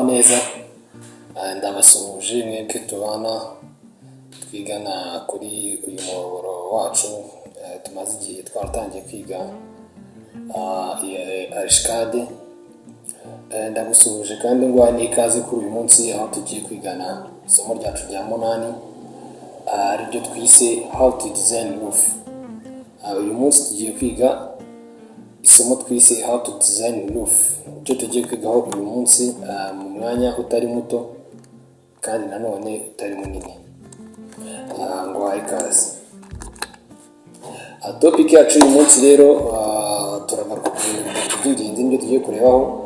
neza. Ndabasuhuje mwebwe tubana twigana kuri uyu muyoboro wacu. Tumaze igihe twaratangiye kwiga Archicad. Ndagusuhuje kandi nguha n'ikaze kuri uyu munsi aho tugiye kwigana isomo ryacu rya 8 ariryo twise how to design roof. Uyu munsi tugiye kwiga isomo twise how to design roof. Icyo tugiye kwigaho uyu munsi mu mwanya utari muto kandi nanone utari munini. Nguha ikaze. Topic yacu uyu munsi rero turagaruka ku bintu by'ingenzi nibyo tugiye kurebaho.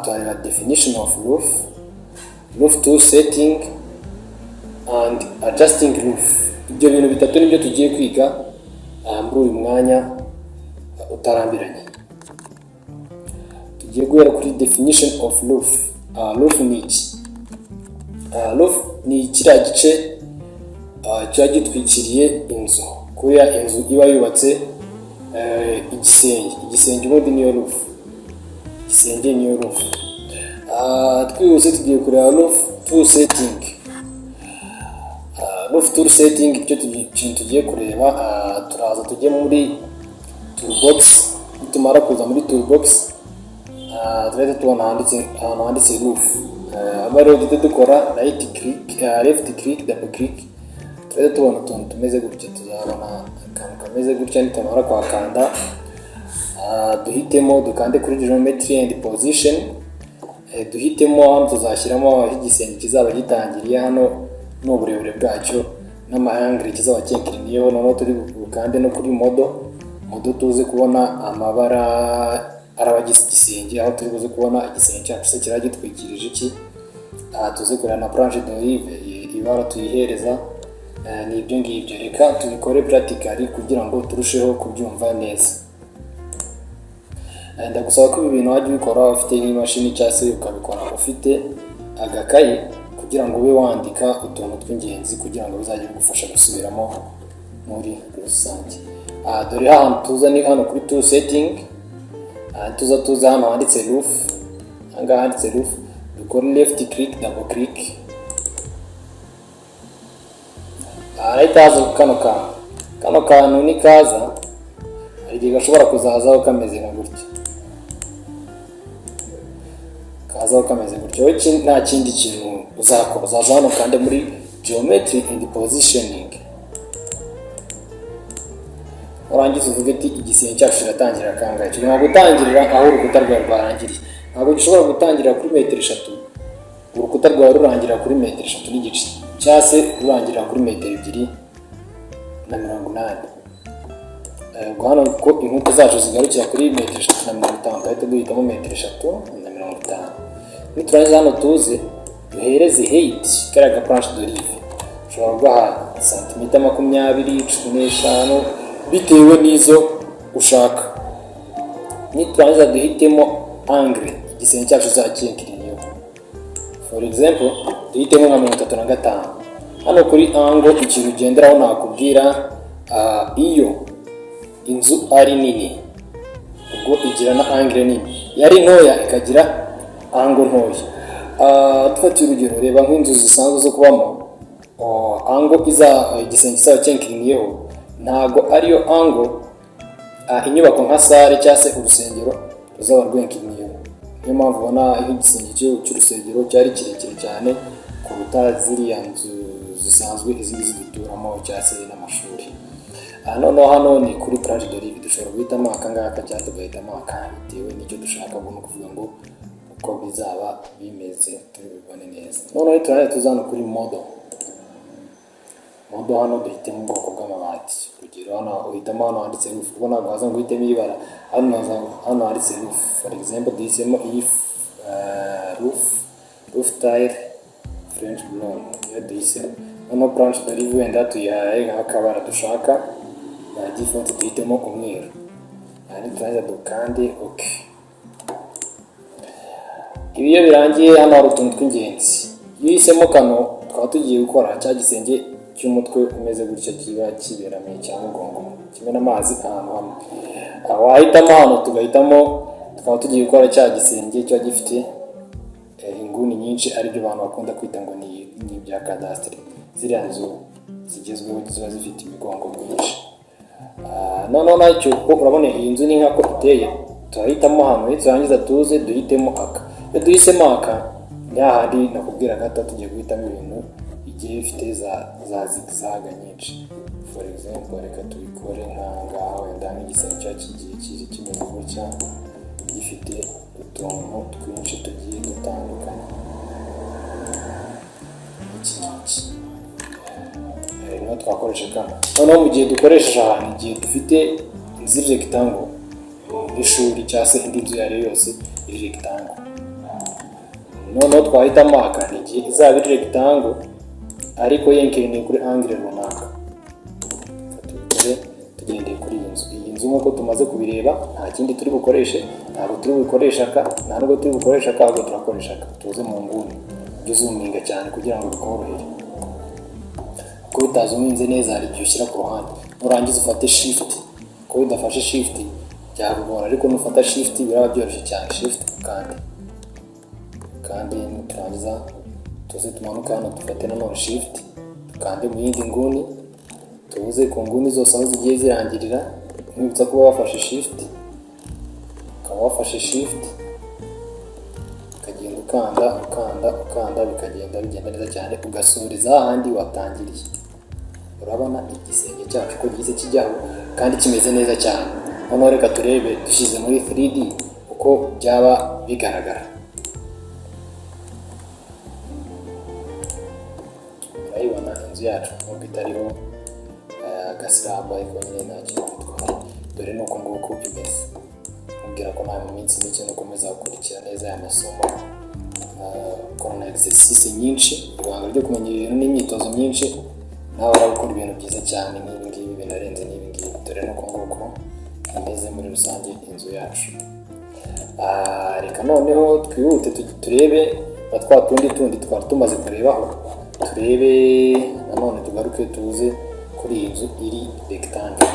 Turareba definition of roof tool setting and adjusting roof. Ibyo bintu bitatu nibyo tugiye kwiga muri uyu mwanya utarambiranye. Tugiye guhera kuri definition of roof. Roof ni iki? Roof ni kiriya gice kiba gitwikiriye inzu. Kuriya inzu iba yubatse igisenge ubundi niyo roof. Igisenge niyo roof. Twihuse tugiye kureba roof tool setting. Roof tool setting icyo tugiye kureba, turaza tujye muri toolbox. Nitumara kuza muri toolbox turahita tubona ahantu handitse roof. Rero duhita dukora right click, left click, double click. Turahita tubona utuntu tumeze gutya. Tuzabona akantu kameze gutya. Nitumara kwakanda duhitemo dukande kuri geometry and position. Duhitemo hano tuzashyiramo aho igisenge kizaba gitangiriye, hano n'uburebure bwacyo n'amahangire kizaba cyenkiriniyeho. Noneho turi bukande no kuri modo tuze kubona amabara araba igisenge, aho turi buze kubona igisenge cyacu se kiragitwikirije iki. Tuze kureba na planche d'olive ibara tuyihereza. Ni ibyo ngibyo. Reka tubikore practically kugira ngo turusheho kubyumva neza. Ndagusaba ko ibi bintu wajya ubikora ufite n'imashini cyangwa se ukabikora ufite agakayi kugira ngo ube wandika utuntu tw'ingenzi kugira ngo bizajye bigufasha gusubiramo muri rusange. Dore hano tuza ni hano kuri tool setting. Tuza hano handitse roof. Hanga handitse roof. Dukora left click, double click. Right haza kano kantu ni kaza. Hari igihe gashobora kuzazaho kameze nka gutya. Kazaho kameze gutya. Wowe nta kindi kintu uzakora. Uzaza hano kandi muri geometry and positioning. Urangiza uvuge ati igisenge cyacu kiratangira kangahe. Tugomba gutangirira aho urukuta rwawe rwarangiriye. Ntabwo gishobora gutangirira kuri metero 3. Urukuta rwawe rurangira kuri metero 3 n'igice. Cyangwa se rurangira kuri metero 2.80. Hano ko inkuta zacu zigarukira kuri metero 3.50, kandi duhitamo metero 3.50. Niturangiza hano tuze duhereze height karaga planche d'olive. Ushobora guha santimetero 20, 15 bitewe n'izo ushaka. Niturangiza duhitemo angle igisenge cyacu zakinkiriniyeho. For example, duhitemo nka 35. Hano kuri angle ikintu ugenderaho nakubwira, iyo inzu ari nini ubwo igira na angle nini, yari ntoya ikagira angle ntoya. Tufatiye urugero, reba nk'inzu zisanzwe zo kubamo, angle igisenge cyawe cyenkiriniyeho ntago ariyo angle inyubako nka sale cyangwa se urusengero ruzaba rwenkiriniyeho. Niyo mpamvu ubona igisenge cy'urusengero cyari kirekire cyane kuruta ziriya nzu zisanzwe izi duturamo cyangwa se n'amashuri. Noneho hano ni kuri planche d'olive. Dushobora guhitamo akangaka cyangwa tugahitamo aka bitewe n'icyo dushaka. Ubwo ni ukuvuga ngo uko bizaba bimeze tubibone neza. Noneho tuza hano kuri modo. Hano duhitemo ubwoko bw'amabati. Urugero hano uhitamo hano handitse roof. Ubwo ntabwo waza ngo uhitemo ibara. Hano handitse roof. For example, duhisemo iyi roof tile French blown. Iyo duhisemo hano planche d'olive wenda tuyihaye nk'akabara dushaka. Default duhitemo umweru. Niturangiza dukande OK. Ibi iyo birangiye hano hari utuntu tw'ingenzi. Iyo uhisemo kano twaba tugiye gukora cya gisenge cy'umutwe umeze gutya kiba kiberamiye cyangwa umugongo kimwe n'amazi ahantu hamwe. Wahitamo hano tugahitamo tukaba tugiye gukora cya gisenge cyo gifite inguni nyinshi aribyo abantu bakunda kwita ngo ni ibya cadastre. Ziriya nzu zigezweho ziba zifite imigongo myinshi. Noneho nacyo urabona iyi nzu ni nk'ako iteye, turahitamo hano turangiza tuze duhitemo aka. Iyo duhisemo aka ni hahandi nakubwira gato tugiye guhitamo ibintu bigiye bifite za zigzag nyinshi. For example, reka tubikore nk'ahangaha wenda nk'igisenge cyacu kigiye kiri kimeze gutya gifite utuntu twinshi tugiye dutandukanye. Iki niho twakoresha kano. Noneho mu gihe dukoresheje ahantu igihe dufite inzu rectangle nk'ishuri cyangwa se indi nzu iyo ari yo yose iri rectangle, noneho twahitamo aka ni igihe izaba iri rectangle ariko yenkiriniye kuri angle runaka. Tugendeye kuri iyi nzu. Iyi nzu nk'uko tumaze kubireba nta kindi turi bukoreshe, ntabwo turi bukoresha aka, nta nubwo turi bukoresha aka, ahubwo turakoresha aka. Tuze mu nguni ujye uzuminga cyane kugira ngo bikorohere. Kuko bitazuminze neza hari igihe ushyira ku ruhande, nurangiza ufate shift. Kuko udafashe shift byakugora, ariko nufata shift biraba byoroshye cyane. Shift kandi turangiza tuze tumanuka hano dufate nanone shift kandi mu yindi nguni tuze ku nguni zose aho zigiye zirangirira. Nibutsa kuba wafashe shift, ukaba wafashe shift ukagenda ukanda bigenda neza cyane ugasoreza ahandi watangiriye. Urabona igisenge cyacu ko gihise kijyaho kandi kimeze neza cyane. Noneho reka turebe dushyize muri 3D uko byaba bigaragara. Urayibona inzu yacu nubwo itariho agasirabo ariko nyine nta kintu bitwaye. Dore nuko nguko imeze. Mubwira ko nta mu minsi mike nukomeza gukurikira neza aya masomo, ukora exercice nyinshi, ibanga ryo kumenya ibintu n'imyitozo myinshi, nawe urakora ibintu byiza cyane nk'ibi ngibi binarenze n'ibi ngibi. Dore nuko nguko imeze muri rusange inzu yacu. Reka noneho twihute turebe na twa tundi twari tumaze kurebaho, turebe nanone tugaruke tuze kuri iyi nzu iri rectangle.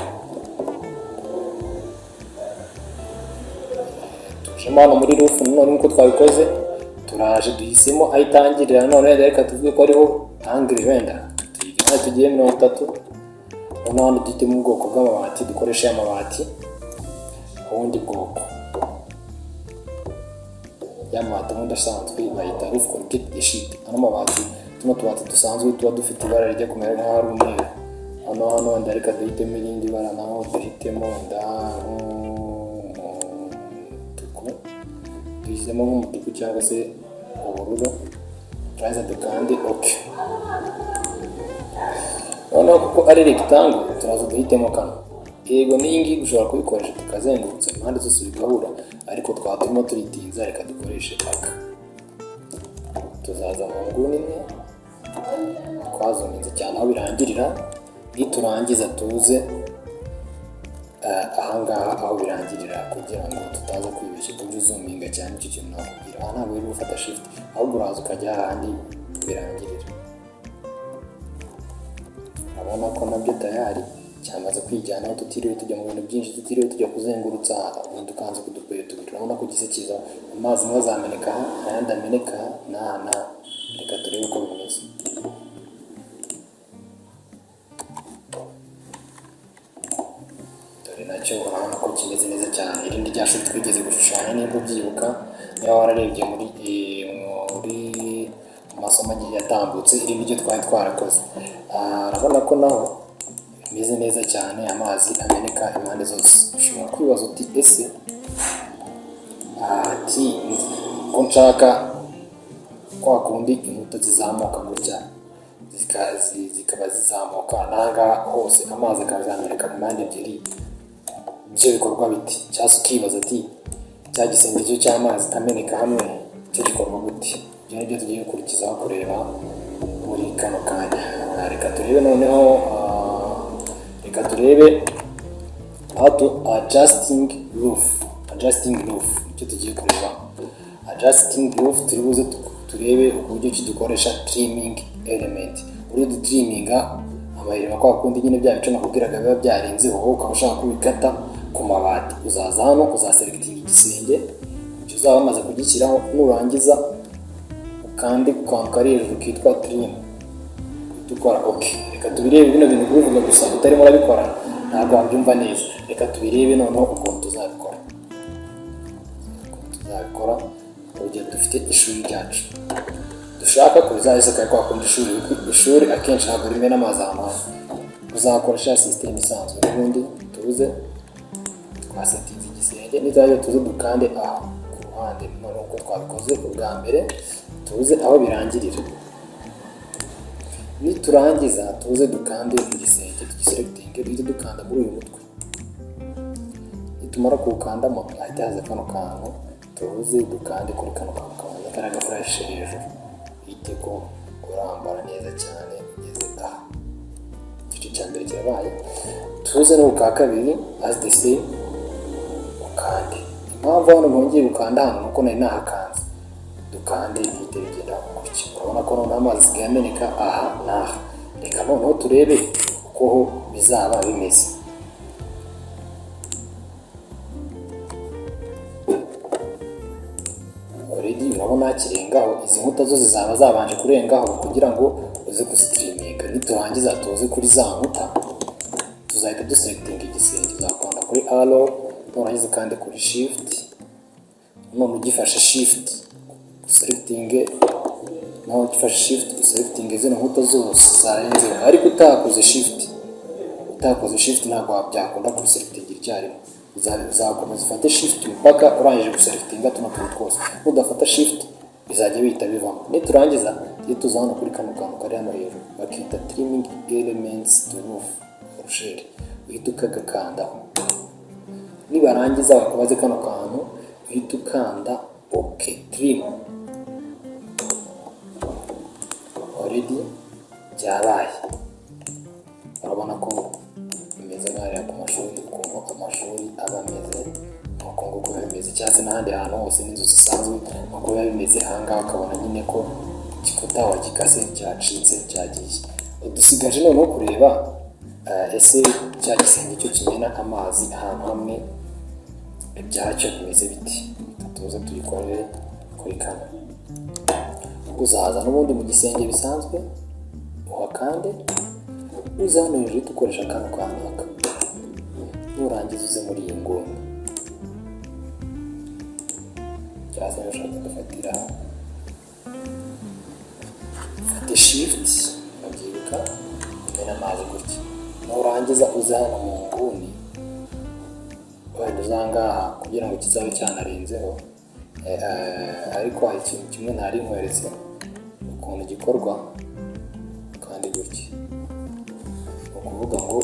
Tujemo hano muri roof none nkuko twabikoze, turaje duhisemo aho itangirira. None reka tuvuge ko ariho angle wenda tugiye 30. Noneho hano duhite mu bwoko bw'amabati, dukoresha amabati ubundi bwoko y'amabati ubundi asanzwe bayita roof concrete sheet. Ano mabati tuno tubati dusanzwe tuba dufite ibara rijya kumera nk'aho ari umweru. Hano wenda reka duhitemo irindi bara, naho duhitemo wenda nk'umutuku, duhisemo nk'umutuku cyangwa se ubururu. Turaza dukande OK. Noneho kuko ari rectangle turaza duhitemo kano. Yego n'iyi ngiyi ushobora kubikoresha tukazengurutsa impande zose bigahura, ariko twatuma turitinza reka dukoreshe aka. Tuzaza mu nguni imwe twazuminze cyane aho birangirira, niturangiza tuze ahangaha aho birangirira kugira ngo tutaza kwibeshya tujye uzuminga cyane. Icyo kintu nakubwira, aha ntabwo uri gufata shift ahubwo uraza ukajya ahandi birangirira. Urabona ko nabyo tayari cyamaze kwijyanaho, tutiriwe tujya mu bintu byinshi, tutiriwe tujya kuzengurutsa dukanze kudukweye tubiri. Urabona ko gise kiza, amazi amwe azameneka aha ayandi ameneka n'aha. Reka turebe uko bimeze. Dore nacyo urabona ko kimeze neza cyane. Irindi rya shuri twigeze gushushanya nimba ubyibuka, niba wararebye muri amasomo agiye yatambutse, iri niryo twari twarakoze. Urabona ko naho bimeze neza cyane, amazi ameneka impande zose. Ushobora kwibaza uti ese ko nshaka kwa kundi inkuta zizamuka gutya zikaba zizamuka n'ahangaha hose amazi akazameneka mu mpande ebyiri, ibyo bikorwa biti? Cyangwa se ukibaza ati cya gisenge cyo cy'amazi ameneka hamwe cyo gikorwa gute? Ibyo nibyo tugiye gukurikizaho kureba muri kano kanya. Reka turebe noneho, reka turebe how to adjusting roof. Icyo tugiye kureba adjusting roof, turi buze turebe uburyo ki dukoresha trimming element. Uburyo dutriminga amayirema kwa kundi nyine bya bice nakubwiraga biba byarenzeho, wowe ukaba ushaka kubikata ku mabati. Uzaza hano uzaselectinga igisenge icyo uzaba wamaze kugishyiraho, nurangiza kandi kantu kari hejuru kitwa trim dukora okay. Reka tubirebe bino bintu kubivuga gusa utarimo urabikora ntabwo wabyumva neza. Reka tubirebe noneho ukuntu tuzabikora. Urugero dufite ishuri ryacu dushaka ko rizahise kwa kundi ishuri akenshi ntabwo rimena amazi ahantu uzakoresha system isanzwe n'ubundi tuze twasetinze igisenge nizajya tuze dukande aha ku ruhande none uko twabikoze ubwa mbere tuze aho birangirira. Niturangiza tuze dukande igisenge tugiselectinge duhite dukanda muri uyu mutwe. Nitumara kuwukandamo ahita haza kano kantu tuze dukande kuri kano kantu kabanza karaga flash hejuru bite ko urambara neza cyane ugeze aha. Igice cya mbere kirabaye. Tuze no ka kabiri as the same ukande. Impamvu hano nongeye gukanda hano nuko nari nahakanze dukande bite bigenda gutya. Urabona ko noneho amazi sigameneka aha naha. Reka noneho turebe uko bizaba bimeze. Already urabona kirengaho izi nkuta zo zizaba zabanje kurengaho kugira ngo uze kuzitiriminga. Niturangiza tuze kuri za nkuta tuzahita duselectinga igisenge uzakanda kuri arrow nurangiza kandi kuri shift none ugifashe shift selecting naho ugifashe shift selecting zino nkuta zose zarenze ariko utakoze shift ntabwo wabyakunda kuri selecting icyarimo uzakomeza ufate shift mpaka urangije guselectinga tuno tuntu twose. Nudafata shift bizajya bihita bivamo. Niturangiza tujye tuza hano kuri kano kantu kari hano hejuru bakita trimming elements to roof shell uhita ukagakandaho. Nibarangiza bakabaze kano kantu uhita ukanda okay trim. Already byabaye. Urabona ko bimeze nk'ahari ku mashuri ukuntu amashuri aba ameze uko nguko bimeze cyangwa se n'ahandi hantu hose n'inzu zisanzwe uko biba bimeze ahangaha ukabona nyine ko igikuta wagikase cyacitse cyagiye. Dusigaje noneho kureba ese cya gisenge cyo kimena amazi ahantu hamwe ibyacyo bimeze biti. Tuza tuyikorere kuri kano. Uzaza n'ubundi mu gisenge bisanzwe uhakande uza hano hejuru dukoresha kano kanaka. Nurangiza uze muri iyi nguni cyase ushaka gufatira fate shift babyibuka imena amazi gutya. Nurangiza uze hano mu nguni wenda uzangaha kugira ngo kizabe cyanarenzeho ariko hari ikintu kimwe ntari nkweretse ukuntu gikorwa kandi gutya ukuvuga ngo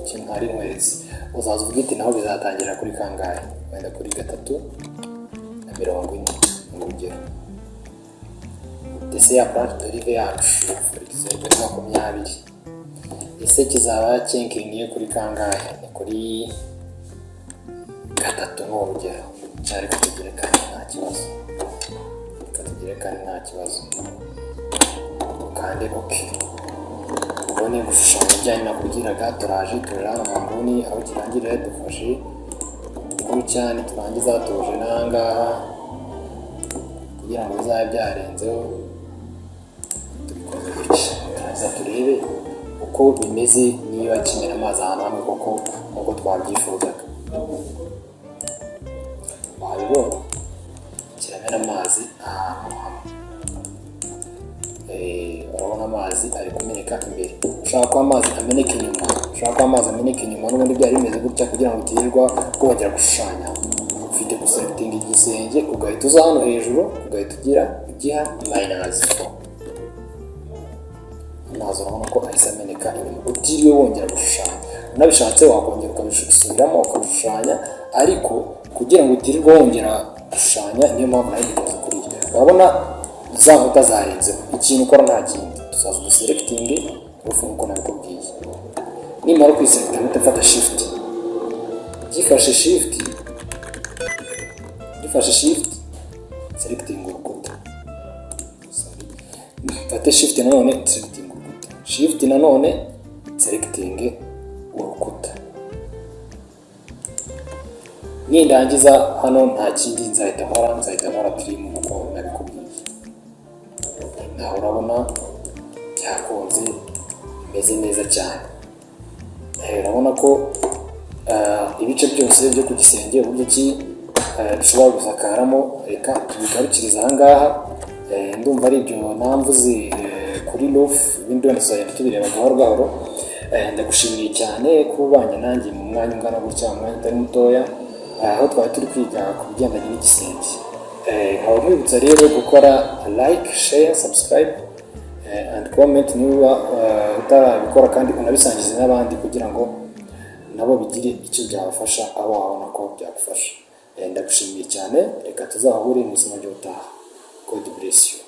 ikintu ntari nkweretse uzaza ubwite naho bizatangira kuri kangahe wenda kuri 340 mu rugero ndetse ya part de rive yacu kuri 20 ese kizaba cyenkingiye kuri kangahe ni kuri 3 mu rugero cyari kugerekana nta kibazo kandi okay. Ubone gushushanya bijyanye na kugiraga turaje turana mu nguni aho kirangirira dufashe cyane turangiza tuje nangaha kugira ngo bizabe byarenzeho tubikoze bityo turebe uko bimeze niba kimena amazi ahantu hamwe koko nk'uko twabyifuzaga. Wabibona kiramena amazi ahantu hamwe. Urabona amazi ari kumeneka imbere. Ushaka ko amazi ameneka inyuma n'ubundi byari bimeze gutya kugira ngo utirirwa kongera gushushanya. Ufite guselecting igisenge ugahita uza hano hejuru ugahita ugiha -4. Amazi urabona ko ahise ameneka inyuma utiriwe wongera gushushanya. Unabishatse wakongera ukabisubiramo ukabishushanya ariko kugira ngo utirirwa wongera gushushanya niyo mpamvu nayo bikoze kuri iyo. Urabona za nkuta zarenzeho ikintu ukora nta kindi tuzaza uduselecting urufu nk'uko nabikubwiye. Nimara kwiselecting utafata shift gifashe shift selecting urukuta fate shift nanone selecting urukuta shift nanone selecting urukuta. Nindangiza hano nta kindi nzahita nkora trim nk'uko nabikubwiye. aho urabona byakunze bimeze neza cyane. Urabona ko ibice byose byo ku gisenge uburyo ki dushobora gusakaramo. Reka tubigarukiriza aha ngaha. Ndumva ari ibyo namvuze kuri roof, ibindi wenda tuzagenda tubireba gahoro gahoro. Ndagushimiye cyane kubanye nanjye mu mwanya ungana gutya, mu mwanya utari mutoya, aho twari turi kwiga ku bigendanye n'igisenge. Nkaba nkwibutsa rero gukora like, share, subscribe and comment niba utarabikora, kandi unabisangize n'abandi kugira ngo nabo bigire icyo byabafasha aho wabona ko byagufasha. Ndagushimiye cyane, reka tuzahure mu buzima bw'ubutaha. God bless you.